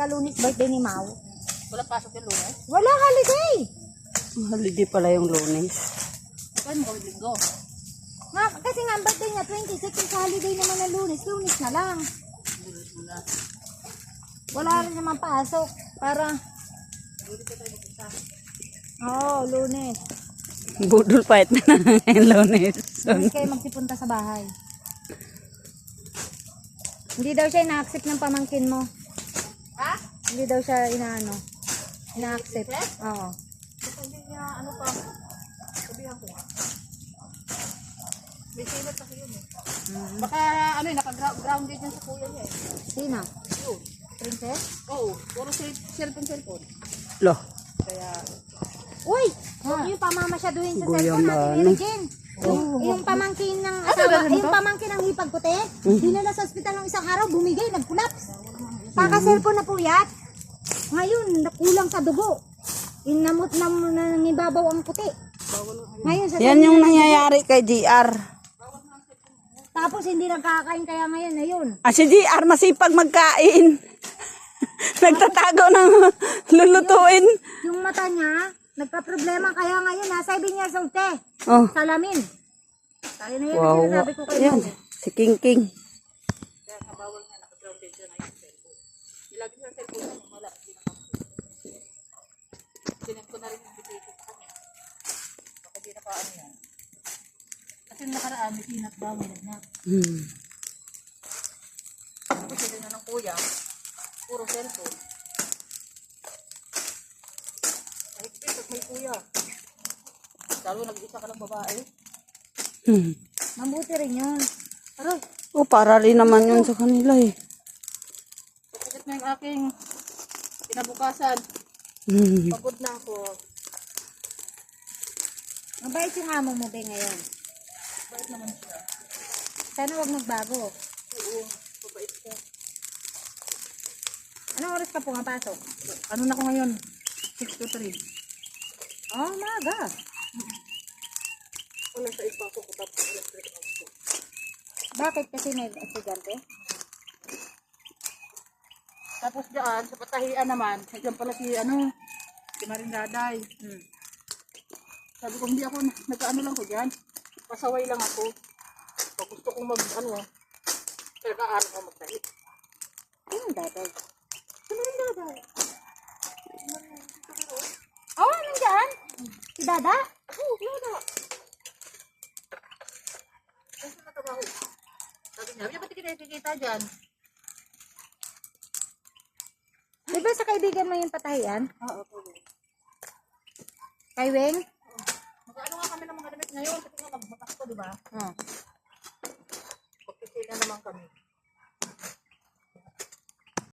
pagka-Lunes birthday ni Mau. Wala pasok yung Lunes? Wala holiday. Holiday pala yung Lunes. Kaya mo kawin linggo. Nga, kasi nga ang birthday niya 26, sa holiday naman na Lunes na lang. Lunes muna. Wala rin naman pasok. Para... Oo, Lunes. Budol fight na ngayon Lunes. Lunes kayo magsipunta sa bahay. Hindi daw siya ina-accept ng pamangkin mo. Ha? Hindi daw siya ina-accept. Oo. Hindi niya ano pa. Sabihan ko. May silat kasi yun eh. Baka ano eh, naka-grounded yan sa kuya niya eh. Sino? Yun. Princess? Oo, puro cellphone. Loh. Kaya, Uy! Huwag niyo pamamasyaduhin sa Guyam cellphone na, natin, ano? Mary Jane. Yung pamangkin ng asawa, yung pamangkin ng hipag puti, dinala sa ospital ng isang araw, bumigay, nag-collapse. Kaka-cellphone na puyat. Ngayon, nakulang sa dugo. Inamot na nangibabaw ang puti. Ngayon, sa Yan yung nangyayari kay GR. tapos hindi nagkakain kaya ngayon, ayun. Si GR masipag magkain. Nagtatago ng lulutuin. Yung mata niya, nagka-problema kaya ngayon, nasa 7 years old te. Oh, Salamin. Kaya na yun, wow. sinasabi ko kayo. Ayan, si King King. kaya kabawal nga naka-grounded siya na yung cellphone. Nilagay sa cellphone niya, wala. Sinend ko na rin yung invitation sa kanya. Baka di na pa ano yan. Kasi nung nakaraan, may sinat daw, may nagnak. Tapos sila na ng kuya, puro cellphone. Mahigpit at may kuya. Lalo nag-isa ka ng babae. Mabuti rin yun. Aray, Oh, para rin naman yun sa kanila eh. Pagkakit na yung aking kinabukasan. Pagod na ako. mabait yung amo mo ba ngayon? Bait naman siya. Sana wag magbago. Oo, mabait siya. Anong oras ka pumapasok? Ano na ko ngayon? 6 to 3. Oh, maga. Wala sa iba ko tapos electric out ko. Bakit? Kasi may estudyante? Tapos dyan, sa patahian naman, nandiyan pala si Marindaday. Sabi ko, hindi ako, nag-ano lang ko dyan. Pasaway lang ako. Pag gusto kong nag-aaral ko magtahi. Anong daday? Sino rin daday? Oh, nandiyan? Si Dada? Oo, Dada. Kasi natabaho. Sabi niya, ba't hindi nakikita dyan? Di ba sa kaibigan mo yung patahian? Oo, pwede. Kay Weng? Mag-ano nga kami ng mga damit ngayon. Kasi nga magbatas ko, di ba? Oh. Pagkisina naman kami.